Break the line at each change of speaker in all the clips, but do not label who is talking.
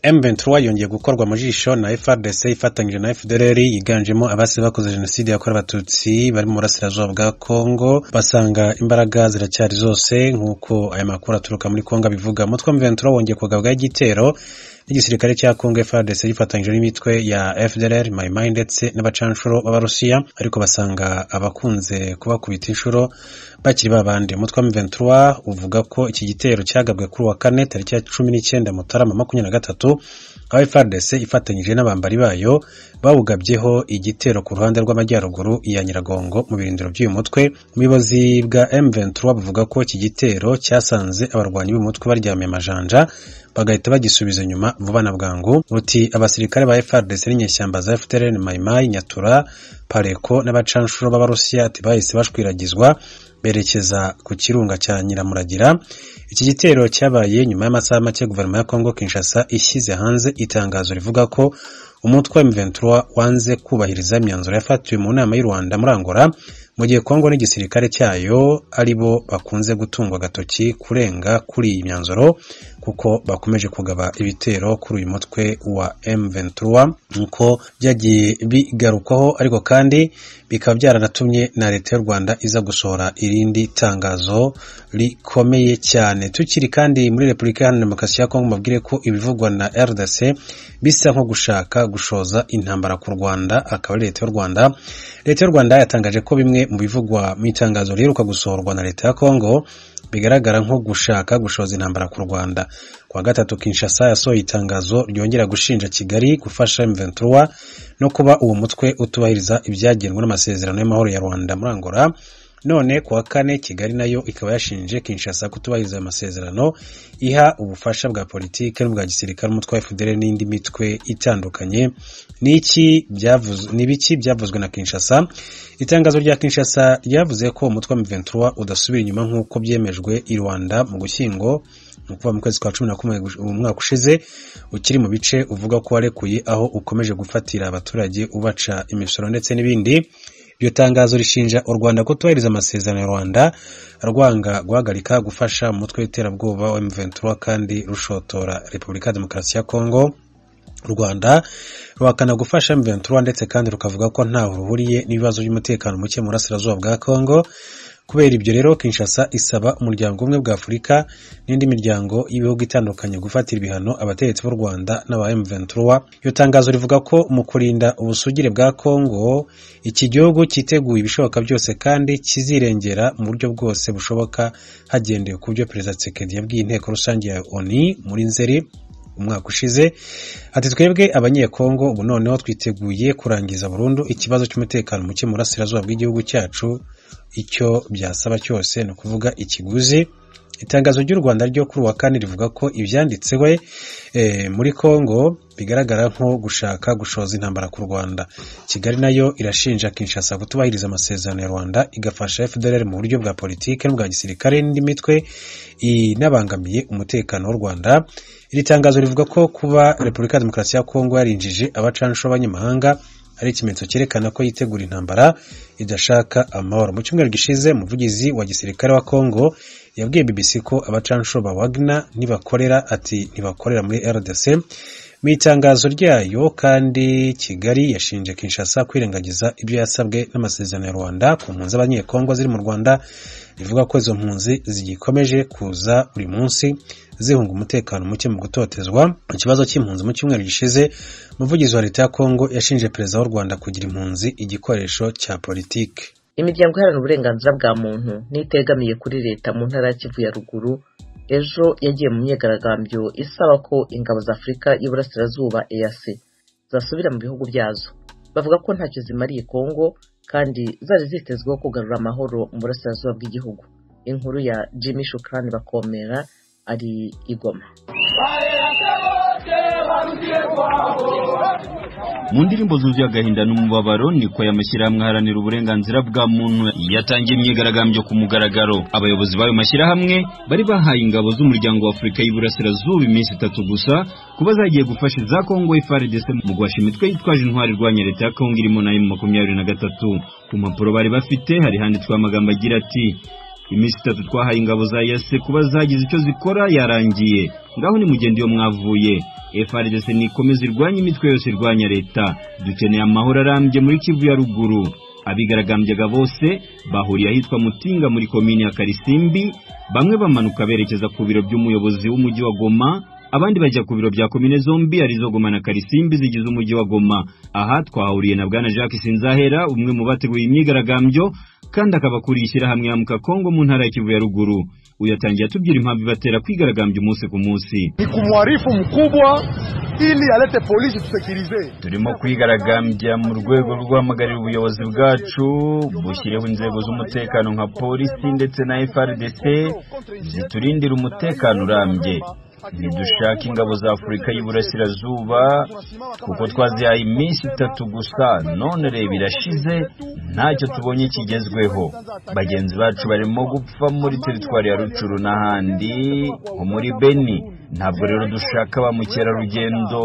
M23 yongeye gukorwa mu jisho na FARDC ifatanyije na FDLR yiganjemo abase bakoze jenoside yakorewe abatutsi bari mu burasirazuba bwa Kongo, basanga imbaraga ziracyari zose nk'uko aya makuru aturuka muri Kongo bivuga. Umutwe M23 wongeye kugabwaho igitero n'igisirikare cya Kongo FARDC gifatanyije n'imitwe ya FDLR, Mai ndetse n'abacanshuro b'Abarusiya, ariko basanga abakunze kubakubita inshuro bakiri babandi. Umutwe M23 uvuga ko iki gitero cyagabwe kuri wa kane tariki ya 19 Mutarama 2023, aho FARDC ifatanyije n'abambari bayo bawugabyeho igitero ku ruhande rw'amajyaruguru ya Nyiragongo mu birindiro by'uyu mutwe. Umuyobozi bwa M23 buvuga ko iki gitero cyasanze abarwanyi b'umutwe baryamye amajanja bagahita bagisubiza nyuma vuba na bwangu. Uti abasirikare ba FARDC n'inyeshyamba za FDLR, Mai, Nyatura, Pareko n'abacanshuro b'Abarusiya ati bahise bashwiragizwa berekeza ku kirunga cya Nyiramuragira. Iki gitero cyabaye nyuma y'amasaha make guverinoma ya Kongo Kinshasa ishyize hanze itangazo rivuga ko umutwe M23 wanze kubahiriza imyanzuro yafatiwe mu nama y'u Rwanda muri Angola, mu gihe Kongo n'igisirikare cyayo aribo bakunze gutungwa gatoki kurenga kuri iyi myanzuro kuko bakomeje kugaba ibitero kuri uyu mutwe wa M23 nkuko byagiye bigarukwaho, ariko kandi bikaba byaranatumye na leta y'u Rwanda iza gusohora irindi tangazo rikomeye cyane. Tukiri kandi muri Repubulika Iharanira Demokarasi ya Kongo, mabwire ko ibivugwa na RDC bisa nko gushaka gushoza intambara ku Rwanda, akaba leta y'u Rwanda. Leta y'u Rwanda yatangaje ko bimwe mu bivugwa mu itangazo riheruka gusohorwa na leta ya Kongo bigaragara nko gushaka gushoza intambara ku Rwanda. Kwa gatatu Kinshasa yasohoye itangazo ryongera gushinja Kigali gufasha M23 no kuba uwo mutwe utubahiriza ibyagenwe n'amasezerano y'amahoro ya Rwanda muri Angola. None kuwa kane Kigali nayo ikaba yashinje Kinshasa kutubahiriza amasezerano iha ubufasha bwa politike n'ubwa gisirikare umutwe wa FDLR n'indi mitwe itandukanye. Nibiki byavuzwe na Kinshasa? Itangazo rya Kinshasa ryavuze ko umutwe wa M23 udasubira inyuma nk'uko byemejwe i Rwanda mu Gushyingo kuva mu kwezi kwa 11 umwaka ushize, ukiri mu bice uvuga ko warekuye aho ukomeje gufatira abaturage ubaca imisoro ndetse n'ibindi. Iryo tangazo rishinja u Rwanda kutubahiriza amasezerano ya Rwanda, rwanga guhagarika gufasha umutwe w'iterabwoba wa M23 kandi rushotora Repubulika ya Demokarasi ya Kongo. U Rwanda ruhakana gufasha M23 ndetse kandi rukavuga ko ntaho ruhuriye n'ibibazo by'umutekano muke mu burasirazuba bwa Kongo. Kubera ibyo rero Kinshasa isaba umuryango umwe bwa Afurika n'indi miryango y'ibihugu itandukanye gufatira ibihano abategetsi b'u Rwanda n'aba M23. Iyo tangazo rivuga ko mu kurinda ubusugire bwa Kongo, iki gihugu cyiteguye ibishoboka byose kandi kizirengera mu buryo bwose bushoboka hagendewe ku byo Perezida Tshisekedi yabwiye inteko rusange ya ONU muri Nzeri umwaka ushize. Ati twebwe abanyekongo ubu noneho twiteguye kurangiza burundu ikibazo cy'umutekano muke mu burasirazuba bw'igihugu cyacu, icyo byasaba cyose no kuvuga ikiguzi. Itangazo ry'u Rwanda ryo kuri wa kane rivuga ko ibyanditsewe muri Kongo bigaragara nko gushaka gushoza intambara ku Rwanda. Kigali nayo irashinja Kinshasa kutubahiriza amasezerano ya Rwanda igafasha FDLR mu buryo bwa politike n'ubwa gisirikare n'indi mitwe inabangamiye umutekano w'u Rwanda. Iri tangazo rivuga ko kuba Repubulika ya Demokarasi ya Kongo yarinjije abacanshuro b'abanyamahanga ari ikimenyetso cyerekana ko yitegura intambara idashaka amahoro. Mu cyumweru gishize umuvugizi wa gisirikare wa Kongo yabwiye BBC ko abacanshuro ba Wagner ntibakorera muri RDC. Mu itangazo ryayo kandi Kigali yashinje Kinshasa kwirengagiza ibyo yasabwe n'amasezerano ya Rwanda ku mpunzi z'abanyekongo ziri mu Rwanda, rivuga ko izo mpunzi zigikomeje kuza buri munsi zihunga umutekano muke mu gutotezwa. Mu kibazo cy'impunzi mu cyumweru gishize umuvugizi wa leta ya Kongo yashinje perezida w'u Rwanda kugira impunzi igikoresho cya politike.
Imiryango iharanira uburenganzira bwa muntu n'itegamiye kuri leta mu ntara ya Kivu ya ruguru ejo yagiye mu myigaragambyo isaba ko ingabo za Afurika y'Iburasirazuba EAC zasubira mu bihugu byazo. Bavuga ko ntacyo zimariye Kongo kandi zari zitezweho kugarura amahoro mu burasirazuba bw'igihugu. Inkuru ya Jimmy Shukrani Bakomera ari Igoma.
Mu ndirimbo zuzuye agahinda n'umubabaro niko y'amashyirahamwe aharanira uburenganzira bwa muntu yatangiye imyigaragambyo ku mugaragaro. Abayobozi b'ayo mashyirahamwe bari bahaye ingabo z'umuryango wa Afurika y'Iburasirazuba iminsi 3 gusa kuba zagiye gufasha za Kongo FARDC mu guhasha imitwe yitwaje intwari irwanya leta ya Kongo irimo na M23. Ku mpapuro bari bafite hari handitswe amagambo agira ati iminsi 3 twahaye ingabo za EAC kuba zagize icyo zikora yarangiye, ngaho ni mugende yo mwavuye. FARDC nikomeza irwanya imitwe yose irwanya leta, dukeneye amahoro arambye muri Kivu ya ruguru. Abigaragambyaga bose bahuriye ahitwa Mutinga muri komini ya Karisimbi, bamwe bamanuka berekeza ku biro by'umuyobozi w'umujyi wa Goma, abandi bajya ku biro bya komine zombi arizo Goma na Karisimbi zigize umujyi wa Goma. Aha twahuriye na bwana Jacques Sinzahera, umwe mu bateguye imyigaragambyo kandi akabakuriye ishyirahamwe ya Mukakongo mu ntara ya Kivu ya ruguru. Uyatangiye atubwira impamvu batera kwigaragambya umunsi ku munsi.
Ni kumwarifu mkubwa ili alete polisi tusekirize.
Turimo kwigaragambya mu rwego rwo guhamagarira ubuyobozi bwacu bushyireho inzego z'umutekano nka polisi ndetse na FARDC ziturindira umutekano urambye. Nidushaka ingabo za Afurika y'Iburasirazuba kuko twazihaye iminsi 3 gusa, none reba irashize ntacyo tubonye kigezweho. Bagenzi bacu barimo gupfa muri teritwari ya Rucuru n'ahandi nko muri Beni. Ntabwo rero dushaka ba mukerarugendo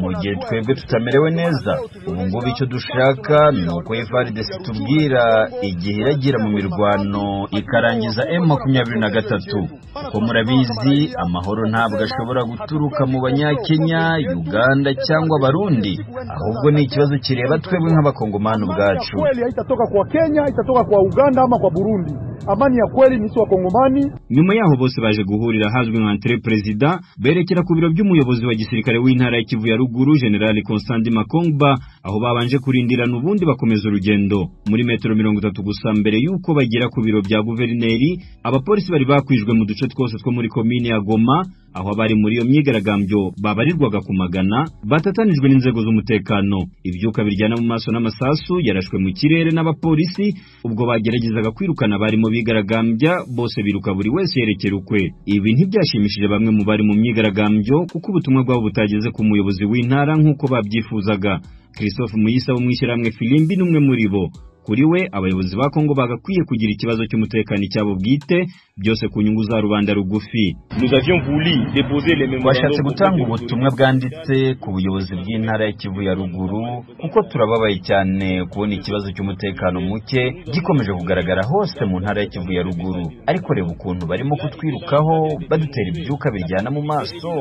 mu gihe twebwe tutamerewe neza. Ubu ngubu icyo dushaka ni uko FARDC tubwira igihe iragira mu mirwano ikarangiza M23. Uko murabizi amahoro ntabwo ashobora guturuka mu Banyakenya, Uganda cyangwa Barundi, ahubwo ni ikibazo kireba twebwe nk'abakongomani ubwacu.
Kweli haitatoka kwa Kenya, haitatoka kwa Uganda ama kwa Burundi. Amani ya kweli ni wa Kongomani.
Nyuma yaho bose baje guhurira hazwi nka entre president, berekera ku biro by'umuyobozi wa gisirikare w'intara ya Kivu ya ruguru General Constant Makongba, aho babanje kurindirana ubundi bakomeza urugendo. Muri metero 30 gusa mbere yuko bagera ku biro bya guverineri, abapolisi bari bakwijwe mu duce twose two muri komine ya Goma, aho bari muri iyo myigaragambyo babarirwaga ku magana, batatanijwe n'inzego z'umutekano. Ibyuka biryana mu maso n'amasasu yarashwe mu kirere n'abapolisi ubwo bageragezaga kwirukana bari mu bigaragambya, bose biruka buri wese yerekera ukwe. Ibi ntibyashimishije bamwe mu bari mu myigaragambyo kuko ubutumwa bwabo butageze ku muyobozi w'intara nk'uko babyifuzaga. Christophe Muyisa wo mwishyirahamwe Filimbi n'umwe muri bo. Kuri we abayobozi ba Kongo bagakwiye kugira ikibazo cy'umutekano cyabo bwite, byose ku nyungu za rubanda rugufi. Bashatse gutanga ubutumwa bwanditse ku buyobozi bw'intara ya Kivu ya ruguru kuko turababaye cyane kubona ikibazo cy'umutekano muke gikomeje kugaragara hose mu ntara ya Kivu ya ruguru. Ariko reba ukuntu barimo kutwirukaho badutera ibyuka biryana mu maso,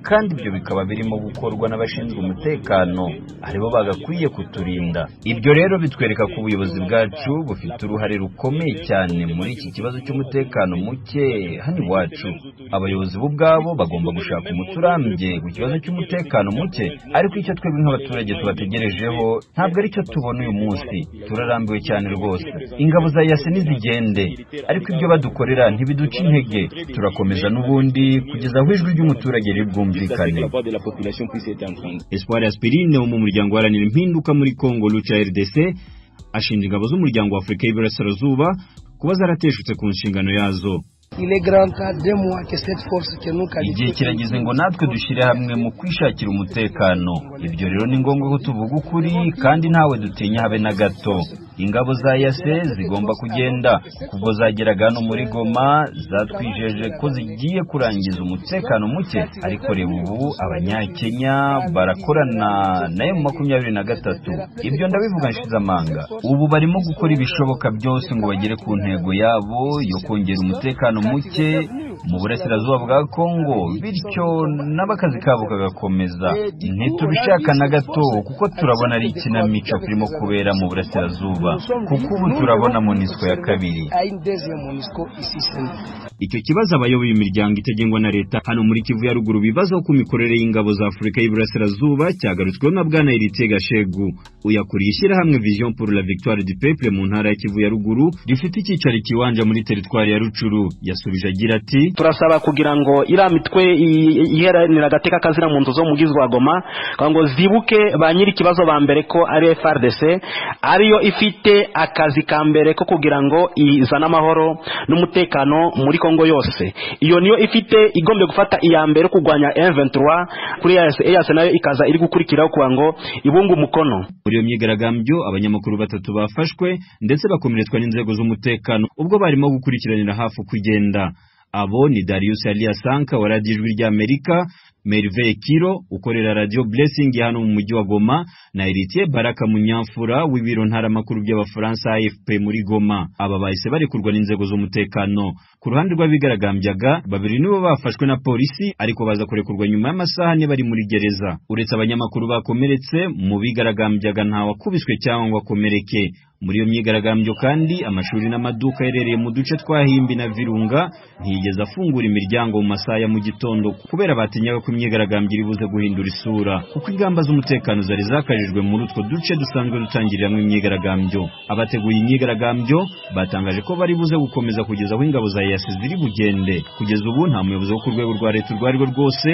kandi ibyo bikaba birimo gukorwa n'abashinzwe umutekano aribo bagakwiye kuturinda. Ibyo rero bitwereka ko ubuyobozi bwacu bufite uruhare rukomeye cyane muri iki kibazo cy'umutekano muke hano iwacu. Abayobozi ubwabo bagomba gushaka umuturambye ku kibazo cy'umutekano muke, ariko icyo twebwe nk'abaturage tubategerejeho ntabwo ari cyo tubona uyu munsi. Turarambiwe cyane rwose. Ingabo za EAC nizigende, ariko ibyo badukorera ntibiduca intege. Turakomeza n'ubundi kugeza aho ijwi ry'umuturage ribwumvikane. Espoir Aspirine wo mu muryango waranira impinduka muri Kongo Lucha RDC ashinja ingabo z'umuryango wa Afurika y'Iburasirazuba kuba zarateshutse ku nshingano yazo. Igihe kirageze ngo natwe dushyire hamwe mu kwishakira umutekano. Ibyo rero ni ngombwa ko tuvuga ukuri kandi ntawe dutinya habe na gato. Ingabo za EAC zigomba kugenda kuko zageraga hano muri Goma zatwijeje ko zigiye kurangiza umutekano muke, ariko reba ubu Abanyakenya barakorana na M23. Ibyo ndabivuga nshize amanga. Ubu barimo gukora ibishoboka byose ngo bagere ku ntego yabo yo kongera umutekano muke mu burasirazuba bwa Kongo, bityo n'abakazi kabo kagakomeza. Ntitubishaka na gato kuko turabona ari ikinamico kirimo kubera mu burasirazuba, kuko ubu turabona MONUSCO ya kabiri. Icyo kibazo abayoboye imiryango itegengwa na leta hano muri Kivu ya ruguru bibazaho ku mikorere y'ingabo za Afurika y'Iburasirazuba cyagarutsweho na bwana Eritier Gashegu. Uyakuriye ishyirahamwe Vision pour la Victoire du Peuple mu ntara ya Kivu ya ruguru rifite icyicaro kiwanja muri teritwari ya Rucuru. Yasubije agira ati,
turasaba kugira ngo ira mitwe iheranira agateka kazira mu nzu zo mugizwe wa Goma ngo zibuke ba nyiri kibazo ba mbere ko ari FARDC ariyo ifite akazi ka mbere ko kugira ngo izana amahoro n'umutekano muri Kongo yose. Iyo niyo ifite igombe gufata iya mbere kugwanya M23 kuri EAC nayo ikaza iri gukurikiraho kuwa ngo ibungu mukono.
Muri iyo myigaragambyo abanyamakuru 3 bafashwe ndetse bakomeretswa n'inzego z'umutekano ubwo barimo gukurikiranira hafi kugenda. Abo ni Darius Aliasanka wa Radio Ijwi ry'Amerika Merveille Kiro ukorera Radio Blessing hano mu mujyi wa Goma na Héritier Baraka Munyamfura w'ibiro ntaramakuru by'Abafaransa AFP muri Goma. Aba bahise barekurwa n'inzego z'umutekano. Ku ruhande rw'abigaragambyaga babiri nibo bafashwe na polisi ariko baza kurekurwa nyuma y'amasaha ne bari muri gereza. Uretse abanyamakuru bakomeretse mu bigaragambyaga nta wakubiswe cyangwa akomereke. Muri iyo myigaragambyo kandi amashuri n'amaduka yerereye mu duce twahimbi na Virunga ntiyigeze afungura imiryango mu masaha ya mu gitondo kubera batinyaga ko imyigaragambyo iribuze guhindura isura kuko ingamba z'umutekano zari zakajijwe muri utwo duce dusanzwe dutangiriramwe imyigaragambyo. Abateguye imyigaragambyo batangaje ko bari buze gukomeza kugeza aho ingabo za EAC ziri bugende. Kugeza ubu nta muyobozi wo ku rwego rwa leta urwo ari rwo rwose